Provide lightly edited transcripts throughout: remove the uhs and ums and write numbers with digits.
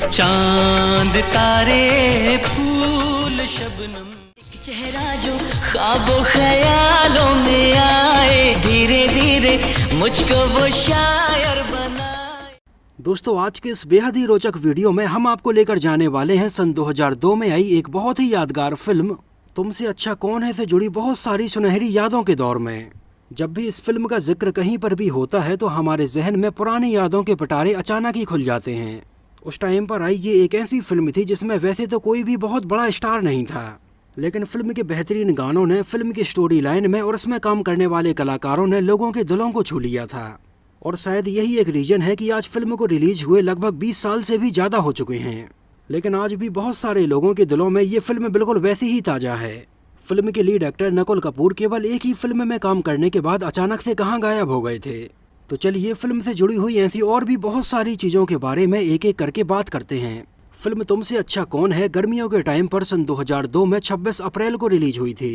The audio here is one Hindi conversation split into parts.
चांद तारे फूल शबनम, एक चेहरा जो ख्वाबों ख्यालों में आए, धीरे धीरे मुझको वो शायर बनाए। दोस्तों, आज के इस बेहद ही रोचक वीडियो में हम आपको लेकर जाने वाले हैं सन 2002 में आई एक बहुत ही यादगार फिल्म तुमसे अच्छा कौन है से जुड़ी बहुत सारी सुनहरी यादों के दौर में। जब भी इस फिल्म का जिक्र कहीं पर भी होता है तो हमारे जहन में पुरानी यादों के पिटारे अचानक ही खुल जाते हैं। उस टाइम पर आई ये एक ऐसी फिल्म थी जिसमें वैसे तो कोई भी बहुत बड़ा स्टार नहीं था, लेकिन फिल्म के बेहतरीन गानों ने, फिल्म की स्टोरी लाइन में और उसमें काम करने वाले कलाकारों ने लोगों के दिलों को छू लिया था। और शायद यही एक रीजन है कि आज फिल्म को रिलीज हुए लगभग 20 साल से भी ज़्यादा हो चुके हैं, लेकिन आज भी बहुत सारे लोगों के दिलों में ये फिल्म बिल्कुल वैसी ही ताज़ा है। फिल्म के लीड एक्टर नकुल कपूर केवल एक ही फिल्म में काम करने के बाद अचानक से कहाँ गायब हो गए थे। तो चलिए फिल्म से जुड़ी हुई ऐसी और भी बहुत सारी चीज़ों के बारे में एक एक करके बात करते हैं। फिल्म तुमसे अच्छा कौन है गर्मियों के टाइम पर सन 2002 में 26 अप्रैल को रिलीज हुई थी।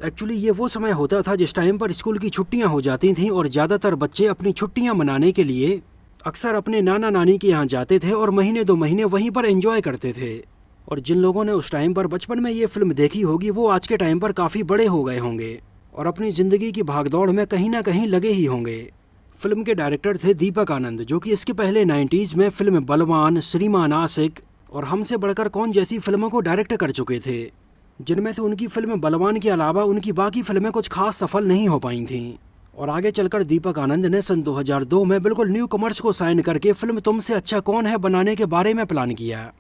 एक्चुअली ये वो समय होता था जिस टाइम पर स्कूल की छुट्टियां हो जाती थीं और ज़्यादातर बच्चे अपनी छुट्टियां मनाने के लिए अक्सर अपने नाना नानी के यहाँ जाते थे और महीने 2 महीने वहीं पर एंजॉय करते थे। और जिन लोगों ने उस टाइम पर बचपन में ये फिल्म देखी होगी वो आज के टाइम पर काफ़ी बड़े हो गए होंगे और अपनी ज़िंदगी की भागदौड़ में कहीं ना कहीं लगे ही होंगे। फिल्म के डायरेक्टर थे दीपक आनंद, जो कि इसके पहले 90s में फिल्म बलवान, श्रीमान आशिक और हमसे बढ़कर कौन जैसी फिल्मों को डायरेक्ट कर चुके थे, जिनमें से उनकी फिल्म बलवान के अलावा उनकी बाकी फिल्में कुछ खास सफल नहीं हो पाई थीं। और आगे चलकर दीपक आनंद ने सन 2002 में बिल्कुल न्यू कमर्स को साइन करके फिल्म तुमसे अच्छा कौन है बनाने के बारे में प्लान किया।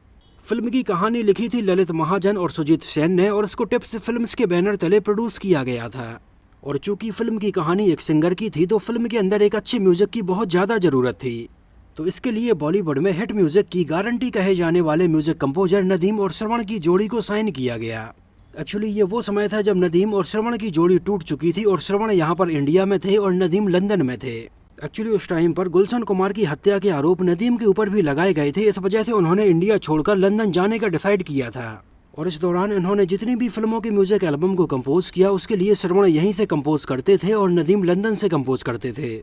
फिल्म की कहानी लिखी थी ललित महाजन और सुजीत सेन ने और इसको टिप्स फिल्म्स के बैनर तले प्रोड्यूस किया गया था। और चूंकि फिल्म की कहानी एक सिंगर की थी तो फिल्म के अंदर एक अच्छे म्यूजिक की बहुत ज़्यादा ज़रूरत थी। तो इसके लिए बॉलीवुड में हिट म्यूजिक की गारंटी कहे जाने वाले म्यूजिक कंपोजर नदीम और श्रवण की जोड़ी को साइन किया गया। एक्चुअली ये वो समय था जब नदीम और श्रवण की जोड़ी टूट चुकी थी और श्रवण यहाँ पर इंडिया में थे और नदीम लंदन में थे। एक्चुअली उस टाइम पर गुलशन कुमार की हत्या के आरोप नदीम के ऊपर भी लगाए गए थे, इस वजह से उन्होंने इंडिया छोड़कर लंदन जाने का डिसाइड किया था। और इस दौरान इन्होंने जितनी भी फिल्मों के म्यूजिक एल्बम को कंपोज किया उसके लिए श्रवण यहीं से कंपोज करते थे और नदीम लंदन से कंपोज करते थे।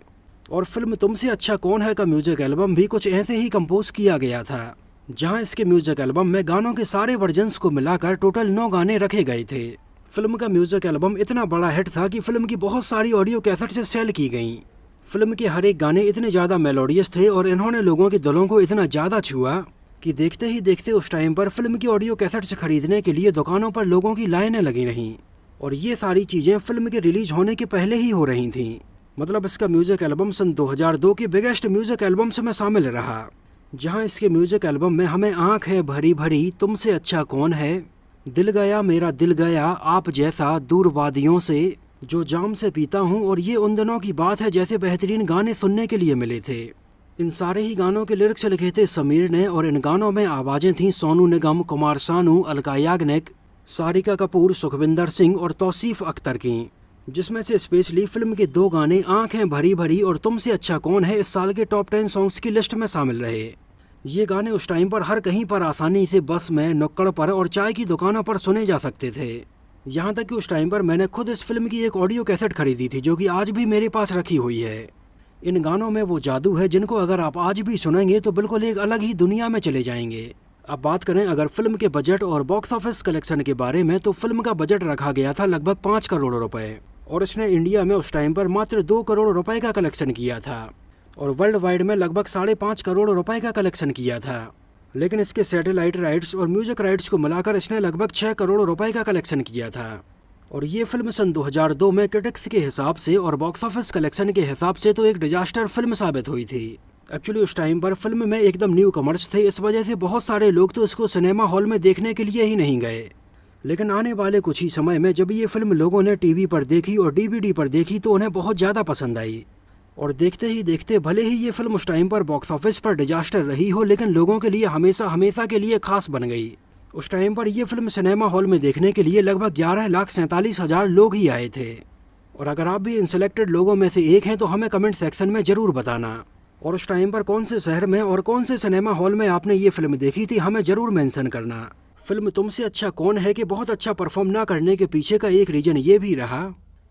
और फिल्म तुमसे अच्छा कौन है का म्यूजिक एल्बम भी कुछ ऐसे ही कंपोज किया गया था, जहां इसके म्यूजिक एल्बम में गानों के सारे वर्जन्स को मिलाकर टोटल 9 गाने रखे गए थे। फिल्म का म्यूजिक एल्बम इतना बड़ा हिट था कि फिल्म की बहुत सारी ऑडियो कैसेट से सेल की गई। फिल्म के हर एक गाने इतने ज़्यादा मेलोडियस थे और इन्होंने लोगों के दिलों को इतना ज़्यादा छुआ कि देखते ही देखते उस टाइम पर फिल्म की ऑडियो कैसेट्स खरीदने के लिए दुकानों पर लोगों की लाइनें लगी रहीं। और ये सारी चीज़ें फिल्म के रिलीज होने के पहले ही हो रही थीं। मतलब इसका म्यूजिक एल्बम सन 2002 के बिगेस्ट म्यूजिक एल्बम्स में शामिल रहा, जहां इसके म्यूजिक एल्बम में हमें आँख है भरी भरी, तुमसे अच्छा कौन है, दिल गया मेरा दिल गया, आप जैसा, दूर वादियों से, जो जाम से पीता हूँ और ये उन दिनों की बात है जैसे बेहतरीन गाने सुनने के लिए मिले थे। इन सारे ही गानों के लिरिक्स लिखे थे समीर ने और इन गानों में आवाज़ें थीं सोनू निगम, कुमार सानू, अलका याग्निक, सारिका कपूर, सुखविंदर सिंह और तौसीफ अख्तर की, जिसमें से स्पेशली फिल्म के 2 गाने आँखें भरी भरी और तुमसे अच्छा कौन है इस साल के टॉप 10 सॉन्ग्स की लिस्ट में शामिल रहे। ये गाने उस टाइम पर हर कहीं पर आसानी से बस में, नुक्कड़ पर और चाय की दुकानों पर सुने जा सकते थे। यहाँ तक कि उस टाइम पर मैंने खुद इस फिल्म की एक ऑडियो कैसेट खरीदी थी जो कि आज भी मेरे पास रखी हुई है। इन गानों में वो जादू है जिनको अगर आप आज भी सुनेंगे तो बिल्कुल एक अलग ही दुनिया में चले जाएंगे। अब बात करें अगर फिल्म के बजट और बॉक्स ऑफिस कलेक्शन के बारे में तो फिल्म का बजट रखा गया था लगभग 5 करोड़ रुपए और इसने इंडिया में उस टाइम पर मात्र 2 करोड़ रुपए का कलेक्शन किया था और वर्ल्ड वाइड में लगभग 5.5 करोड़ रुपए का कलेक्शन किया था। लेकिन इसके सैटेलाइट राइट्स और म्यूजिक राइट्स को मिलाकर इसने लगभग 6 करोड़ रुपए का कलेक्शन किया था। और ये फिल्म सन 2002 में क्रिटिक्स के हिसाब से और बॉक्स ऑफिस कलेक्शन के हिसाब से तो एक डिजास्टर फिल्म साबित हुई थी। एक्चुअली उस टाइम पर फिल्म में एकदम न्यू कमर्स थे, इस वजह से बहुत सारे लोग तो इसको सिनेमा हॉल में देखने के लिए ही नहीं गए। लेकिन आने वाले कुछ ही समय में जब ये फिल्म लोगों ने टीवी पर देखी और डीवीडी पर देखी तो उन्हें बहुत ज़्यादा पसंद आई। और देखते ही देखते भले ही ये फिल्म उस टाइम पर बॉक्स ऑफिस पर डिजास्टर रही हो लेकिन लोगों के लिए हमेशा हमेशा के लिए खास बन गई। उस टाइम पर यह फिल्म सिनेमा हॉल में देखने के लिए लगभग 11,47,000 लोग ही आए थे। और अगर आप भी इन सिलेक्टेड लोगों में से एक हैं तो हमें कमेंट सेक्शन में ज़रूर बताना। और उस टाइम पर कौन से शहर में और कौन से सिनेमा हॉल में आपने ये फिल्म देखी थी हमें ज़रूर मेंशन करना। फिल्म तुमसे अच्छा कौन है कि बहुत अच्छा परफॉर्म ना करने के पीछे का एक रीज़न ये भी रहा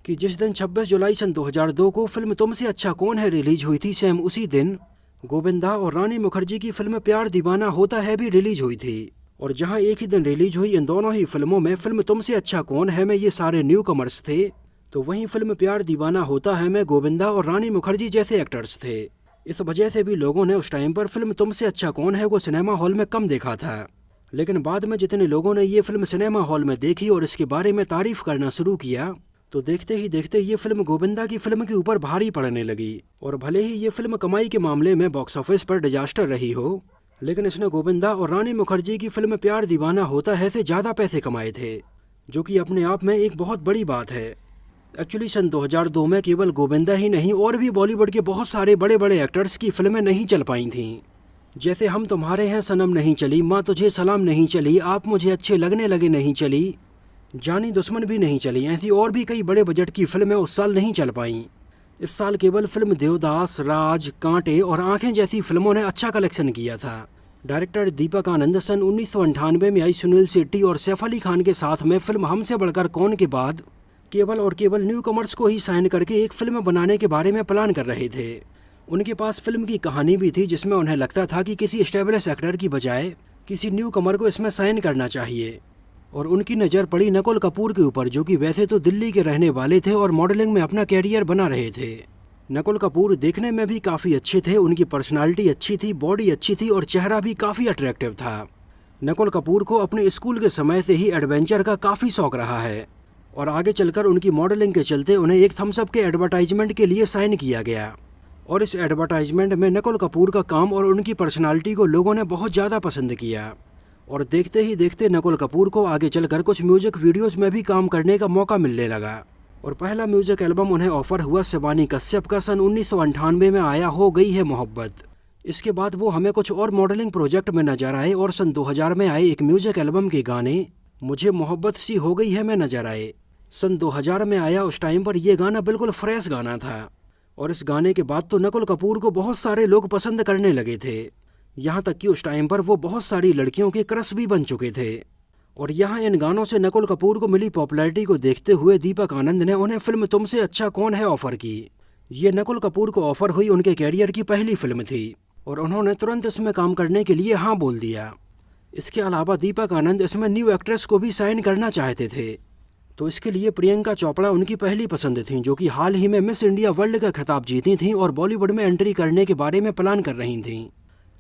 कि जिस दिन 26 जुलाई सन 2002 को फिल्म तुमसे अच्छा कौन है रिलीज हुई थी, सेम उसी दिन गोविंदा और रानी मुखर्जी की फिल्म प्यार दीवाना होता है भी रिलीज हुई थी, और जहां एक ही दिन रिलीज हुई इन दोनों ही फिल्मों में फिल्म तुमसे अच्छा कौन है में ये सारे न्यू कमर्स थे, तो वहीं फिल्म प्यार दीवाना होता है में गोविंदा और रानी मुखर्जी जैसे एक्टर्स थे। इस वजह से भी लोगों ने उस टाइम पर फिल्म तुमसे अच्छा कौन है को सिनेमा हॉल में कम देखा था। लेकिन बाद में जितने लोगों ने ये फिल्म सिनेमा हॉल में देखी और इसके बारे में तारीफ करना शुरू किया, तो देखते ही देखते ये फिल्म गोविंदा की फिल्म के ऊपर भारी पड़ने लगी। और भले ही ये फिल्म कमाई के मामले में बॉक्स ऑफिस पर डिजास्टर रही हो, लेकिन इसने गोविंदा और रानी मुखर्जी की फिल्म प्यार दीवाना होता है से ज़्यादा पैसे कमाए थे, जो कि अपने आप में एक बहुत बड़ी बात है। एक्चुअली सन 2002 में केवल गोविंदा ही नहीं और भी बॉलीवुड के बहुत सारे बड़े बड़े एक्टर्स की फिल्में नहीं चल पाई थीं। जैसे हम तुम्हारे हैं सनम नहीं चली, माँ तुझे सलाम नहीं चली, आप मुझे अच्छे लगने लगे नहीं चली, जानी दुश्मन भी नहीं चली, ऐसी और भी कई बड़े बजट की फिल्में उस साल नहीं चल पाईं। इस साल केवल फिल्म देवदास, राज, कांटे और आंखें जैसी फिल्मों ने अच्छा कलेक्शन किया था। डायरेक्टर दीपक आनंद सन 1998 में आई सुनील शेट्टी और सैफ अली खान के साथ में फिल्म हमसे बढ़कर कौन के बाद केवल और केवल न्यू कमर्स को ही साइन करके एक फिल्म बनाने के बारे में प्लान कर रहे थे। उनके पास फिल्म की कहानी भी थी जिसमें उन्हें लगता था कि किसी एस्टेब्लिश एक्टर की बजाय किसी न्यू कमर को इसमें साइन करना चाहिए। और उनकी नज़र पड़ी नकुल कपूर के ऊपर, जो कि वैसे तो दिल्ली के रहने वाले थे और मॉडलिंग में अपना कैरियर बना रहे थे। नकुल कपूर देखने में भी काफ़ी अच्छे थे, उनकी पर्सनालिटी अच्छी थी, बॉडी अच्छी थी और चेहरा भी काफ़ी अट्रैक्टिव था। नकुल कपूर को अपने स्कूल के समय से ही एडवेंचर का काफ़ी शौक रहा है और आगे चलकर उनकी मॉडलिंग के चलते उन्हें एक थम्स अप के एडवर्टाइजमेंट के लिए साइन किया गया। और इस एडवर्टाइजमेंट में नकुल कपूर का काम और उनकी पर्सनालिटी को लोगों ने बहुत ज़्यादा पसंद किया। और देखते ही देखते नकुल कपूर को आगे चलकर कुछ म्यूजिक वीडियोस में भी काम करने का मौका मिलने लगा। और पहला म्यूजिक एल्बम उन्हें ऑफर हुआ शिवानी कश्यप का सन 1998 में आया हो गई है मोहब्बत। इसके बाद वो हमें कुछ और मॉडलिंग प्रोजेक्ट में नजर आए और सन 2000 में आए एक म्यूजिक एल्बम के गाने मुझे मोहब्बत सी हो गई है में नजर आए। सन 2000 में आया, उस टाइम पर यह गाना बिल्कुल फ्रेश गाना था और इस गाने के बाद तो नकुल कपूर को बहुत सारे लोग पसंद करने लगे थे, यहाँ तक कि उस टाइम पर वो बहुत सारी लड़कियों के क्रश भी बन चुके थे। और यहाँ इन गानों से नकुल कपूर को मिली पॉपुलैरिटी को देखते हुए दीपक आनंद ने उन्हें फिल्म तुमसे अच्छा कौन है ऑफर की। ये नकुल कपूर को ऑफर हुई उनके कैरियर की पहली फिल्म थी और उन्होंने तुरंत इसमें काम करने के लिए हाँ बोल दिया। इसके अलावा दीपक आनंद इसमें न्यू एक्ट्रेस को भी साइन करना चाहते थे, तो इसके लिए प्रियंका चोपड़ा उनकी पहली पसंद थीं, जो कि हाल ही में मिस इंडिया वर्ल्ड का खिताब जीती थीं और बॉलीवुड में एंट्री करने के बारे में प्लान कर रही थीं।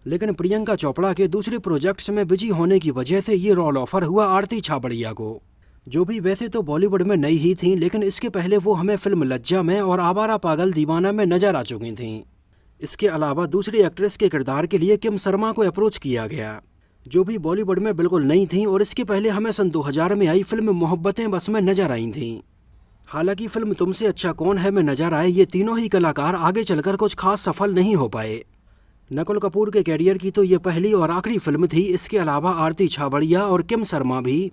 लेकिन प्रियंका चोपड़ा के दूसरे प्रोजेक्ट्स में बिजी होने की वजह से ये रोल ऑफर हुआ आरती छाबड़िया को, जो भी वैसे तो बॉलीवुड में नई ही थीं, लेकिन इसके पहले वो हमें फिल्म लज्जा में और आवारा पागल दीवाना में नजर आ चुकी थीं। इसके अलावा दूसरी एक्ट्रेस के किरदार के लिए किम शर्मा को अप्रोच किया गया, जो भी बॉलीवुड में बिल्कुल नई थीं और इसके पहले हमें सन 2000 में आई फिल्म मोहब्बतें बस में नजर आई थीं। हालांकि फिल्म तुमसे अच्छा कौन है में नजर आए ये तीनों ही कलाकार आगे चलकर कुछ खास सफल नहीं हो पाए। नकुल कपूर के कैरियर की तो ये पहली और आखिरी फिल्म थी। इसके अलावा आरती छाबड़िया और किम शर्मा भी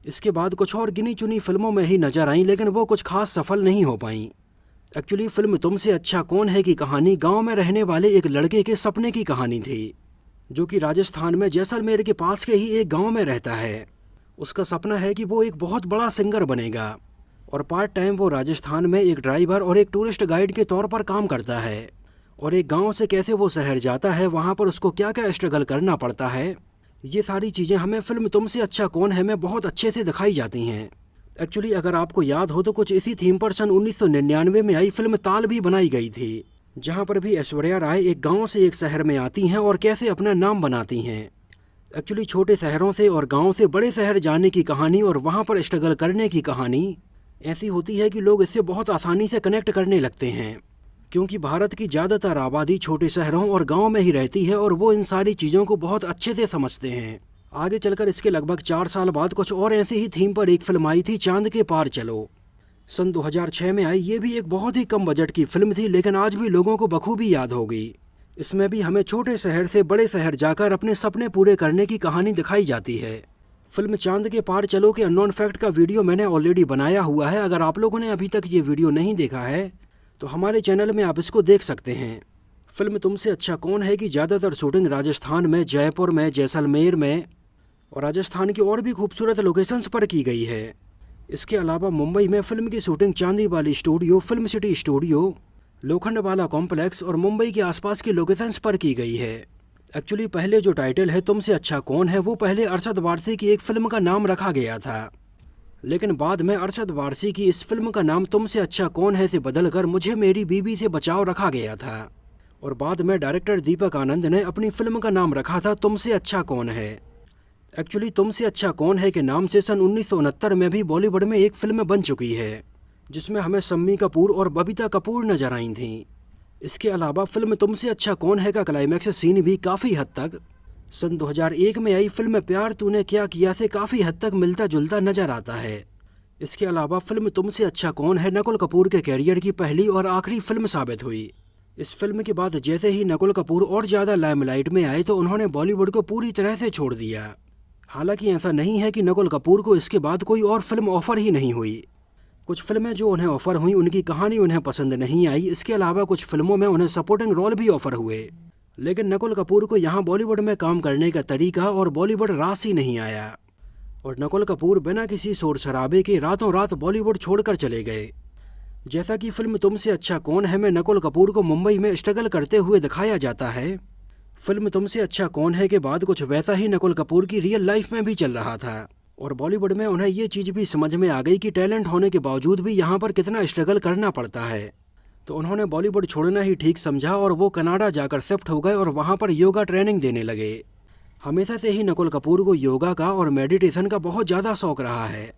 इसके बाद कुछ और गिनी चुनी फिल्मों में ही नजर आईं, लेकिन वो कुछ खास सफल नहीं हो पाईं। एक्चुअली फिल्म तुमसे अच्छा कौन है की कहानी गांव में रहने वाले एक लड़के के सपने की कहानी थी, जो कि राजस्थान में जैसलमेर के पास के ही एक गांव में रहता है। उसका सपना है कि वो एक बहुत बड़ा सिंगर बनेगा और पार्ट टाइम वो राजस्थान में एक ड्राइवर और एक टूरिस्ट गाइड के तौर पर काम करता है। और एक गांव से कैसे वो शहर जाता है, वहाँ पर उसको क्या क्या स्ट्रगल करना पड़ता है, ये सारी चीज़ें हमें फिल्म तुमसे अच्छा कौन है में बहुत अच्छे से दिखाई जाती हैं। एक्चुअली अगर आपको याद हो तो कुछ इसी थीम पर सन 1999 में आई फिल्म ताल भी बनाई गई थी, जहाँ पर भी ऐश्वर्या राय एक गांव से एक शहर में आती हैं और कैसे अपना नाम बनाती हैं। एक्चुअली छोटे शहरों से और गांव से बड़े शहर जाने की कहानी और वहाँ पर स्ट्रगल करने की कहानी ऐसी होती है कि लोग इससे बहुत आसानी से कनेक्ट करने लगते हैं, क्योंकि भारत की ज़्यादातर आबादी छोटे शहरों और गाँव में ही रहती है और वो इन सारी चीज़ों को बहुत अच्छे से समझते हैं। आगे चलकर इसके लगभग 4 साल बाद कुछ और ऐसे ही थीम पर एक फिल्म आई थी, चांद के पार चलो। सन 2006 में आई, ये भी एक बहुत ही कम बजट की फिल्म थी, लेकिन आज भी लोगों को बखूबी याद होगी। इसमें भी हमें छोटे शहर से बड़े शहर जाकर अपने सपने पूरे करने की कहानी दिखाई जाती है। फिल्म चांद के पार चलो के अननोन फैक्ट का वीडियो मैंने ऑलरेडी बनाया हुआ है। अगर आप लोगों ने अभी तक ये वीडियो नहीं देखा है तो हमारे चैनल में आप इसको देख सकते हैं। फिल्म तुमसे अच्छा कौन है कि ज़्यादातर शूटिंग राजस्थान में, जयपुर में, जैसलमेर में और राजस्थान की और भी खूबसूरत लोकेशंस पर की गई है। इसके अलावा मुंबई में फिल्म की शूटिंग चांदी वाली स्टूडियो, फिल्म सिटी स्टूडियो लोखंड वाला कॉम्प्लेक्स और मुंबई के आसपास की लोकेशंस पर की गई है। एक्चुअली पहले जो टाइटल है तुमसे अच्छा कौन है, वो पहले अरशद वारसी की एक फिल्म का नाम रखा गया था, लेकिन बाद में अरशद वारसी की इस फिल्म का नाम तुमसे अच्छा कौन है से बदलकर मुझे मेरी बीबी से बचाओ रखा गया था। और बाद में डायरेक्टर दीपक आनंद ने अपनी फिल्म का नाम रखा था तुमसे अच्छा कौन है। एक्चुअली तुमसे अच्छा कौन है के नाम से सन 1969 में भी बॉलीवुड में एक फिल्म बन चुकी है, जिसमें हमें शम्मी कपूर और बबीता कपूर नजर आई थीं। इसके अलावा फिल्म तुमसे अच्छा कौन है का क्लाइमैक्स सीन भी काफ़ी हद तक सन 2001 में आई फिल्म प्यार तूने क्या किया से काफ़ी हद तक मिलता जुलता नजर आता है। इसके अलावा फिल्म तुमसे अच्छा कौन है नकुल कपूर के कैरियर की पहली और आखिरी फिल्म साबित हुई। इस फिल्म के बाद जैसे ही नकुल कपूर और ज़्यादा लाइमलाइट में आए तो उन्होंने बॉलीवुड को पूरी तरह से छोड़ दिया। हालांकि ऐसा नहीं है कि नकुल कपूर को इसके बाद कोई और फिल्म ऑफर ही नहीं हुई। कुछ फिल्में जो उन्हें ऑफर हुई उनकी कहानी उन्हें पसंद नहीं आई। इसके अलावा कुछ फिल्मों में उन्हें सपोर्टिंग रोल भी ऑफर हुए, लेकिन नकुल कपूर को यहाँ बॉलीवुड में काम करने का तरीका और बॉलीवुड रास ही नहीं आया और नकुल कपूर बिना किसी शोर शराबे के रातों रात बॉलीवुड छोड़कर चले गए। जैसा कि फिल्म तुमसे अच्छा कौन है में नकुल कपूर को मुंबई में स्ट्रगल करते हुए दिखाया जाता है, फिल्म तुमसे अच्छा कौन है के बाद कुछ वैसा ही नकुल कपूर की रियल लाइफ में भी चल रहा था और बॉलीवुड में उन्हें ये चीज़ भी समझ में आ गई कि टैलेंट होने के बावजूद भी यहाँ पर कितना स्ट्रगल करना पड़ता है। तो उन्होंने बॉलीवुड छोड़ना ही ठीक समझा और वो कनाडा जाकर शिफ्ट हो गए और वहाँ पर योगा ट्रेनिंग देने लगे। हमेशा से ही नकुल कपूर को योगा का और मेडिटेशन का बहुत ज़्यादा शौक रहा है,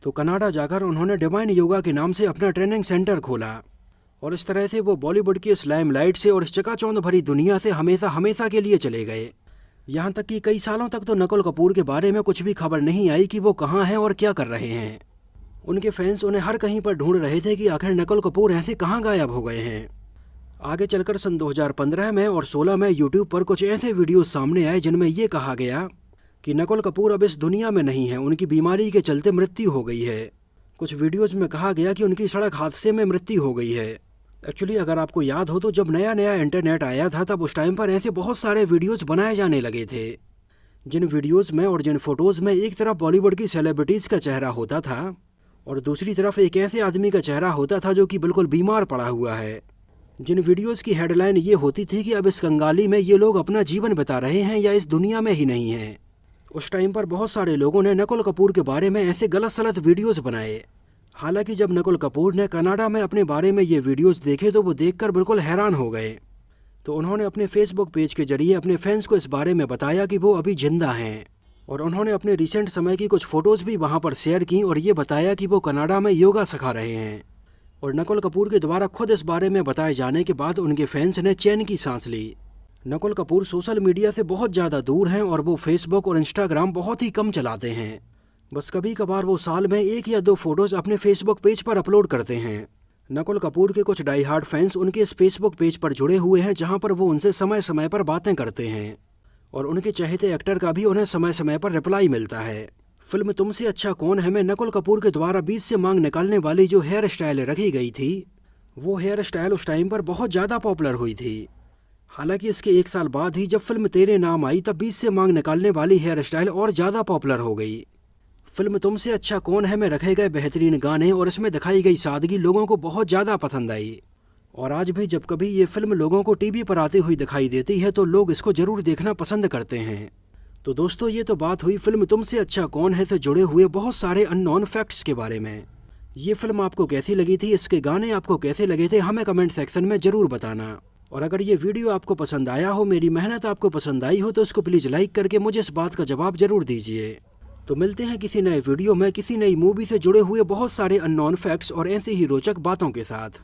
तो कनाडा जाकर उन्होंने डिवाइन योगा के नाम से अपना ट्रेनिंग सेंटर खोला और इस तरह से वो बॉलीवुड की इस लाइमलाइट से और इस चकाचौंध भरी दुनिया से हमेशा हमेशा के लिए चले गए। यहाँ तक कि कई सालों तक तो नकुल कपूर के बारे में कुछ भी खबर नहीं आई कि वो कहाँ हैं और क्या कर रहे हैं। उनके फैंस उन्हें हर कहीं पर ढूंढ रहे थे कि आखिर नकुल कपूर ऐसे कहाँ गायब हो गए हैं। आगे चलकर सन 2015 में और 16 में यूट्यूब पर कुछ ऐसे वीडियोस सामने आए जिनमें ये कहा गया कि नकुल कपूर अब इस दुनिया में नहीं है, उनकी बीमारी के चलते मृत्यु हो गई है। कुछ वीडियोस में कहा गया कि उनकी सड़क हादसे में मृत्यु हो गई है। एक्चुअली अगर आपको याद हो तो जब नया नया इंटरनेट आया था तब उस टाइम पर ऐसे बहुत सारे वीडियोस बनाए जाने लगे थे, जिन वीडियोस में और जिन फोटोज़ में एक तरफ बॉलीवुड की सेलिब्रिटीज़ का चेहरा होता था और दूसरी तरफ एक ऐसे आदमी का चेहरा होता था जो कि बिल्कुल बीमार पड़ा हुआ है। जिन वीडियोस की हेडलाइन ये होती थी कि अब इस कंगाली में ये लोग अपना जीवन बिता रहे हैं या इस दुनिया में ही नहीं हैं। उस टाइम पर बहुत सारे लोगों ने नकुल कपूर के बारे में ऐसे गलत सलत वीडियोस बनाए। हालांकि जब नकुल कपूर ने कनाडा में अपने बारे में ये वीडियोस देखे तो वो देखकर बिल्कुल हैरान हो गए। तो उन्होंने अपने फेसबुक पेज के जरिए अपने फैंस को इस बारे में बताया कि वो अभी जिंदा हैं और उन्होंने अपने रिसेंट समय की कुछ फ़ोटोज़ भी वहाँ पर शेयर की और ये बताया कि वो कनाडा में योगा सिखा रहे हैं। और नकुल कपूर के द्वारा खुद इस बारे में बताए जाने के बाद उनके फैंस ने चैन की सांस ली। नकुल कपूर सोशल मीडिया से बहुत ज़्यादा दूर हैं और वो फेसबुक और इंस्टाग्राम बहुत ही कम चलाते हैं। बस कभी कभार वो साल में 1 या 2 फोटोज़ अपने फेसबुक पेज पर अपलोड करते हैं। नकुल कपूर के कुछ डाई हार्ड फैंस उनके इस फेसबुक पेज पर जुड़े हुए हैं जहां पर वो उनसे समय समय पर बातें करते हैं और उनके चहेते एक्टर का भी उन्हें समय समय पर रिप्लाई मिलता है। फिल्म तुमसे अच्छा कौन है में नकुल कपूर के द्वारा 20 से मांग निकालने वाली जो हेयर स्टाइल रखी गई थी, वो हेयर स्टाइल उस टाइम पर बहुत ज़्यादा पॉपुलर हुई थी। हालांकि इसके 1 साल बाद ही जब फिल्म तेरे नाम आई तब 20 से मांग निकालने वाली हेयर स्टाइल और ज़्यादा पॉपुलर हो गई। फिल्म तुमसे अच्छा कौन है में रखे गए बेहतरीन गाने और इसमें दिखाई गई सादगी लोगों को बहुत ज़्यादा पसंद आई और आज भी जब कभी ये फिल्म लोगों को टीवी पर आती हुई दिखाई देती है तो लोग इसको ज़रूर देखना पसंद करते हैं। तो दोस्तों ये तो बात हुई फिल्म तुमसे अच्छा कौन है से जुड़े हुए बहुत सारे अननोन फैक्ट्स के बारे में। ये फिल्म आपको कैसी लगी थी, इसके गाने आपको कैसे लगे थे, हमें कमेंट सेक्शन में ज़रूर बताना। और अगर ये वीडियो आपको पसंद आया हो, मेरी मेहनत आपको पसंद आई हो तो इसको प्लीज़ लाइक करके मुझे इस बात का जवाब ज़रूर दीजिए। तो मिलते हैं किसी नए वीडियो में किसी नई मूवी से जुड़े हुए बहुत सारे अननोन फैक्ट्स और ऐसी ही रोचक बातों के साथ।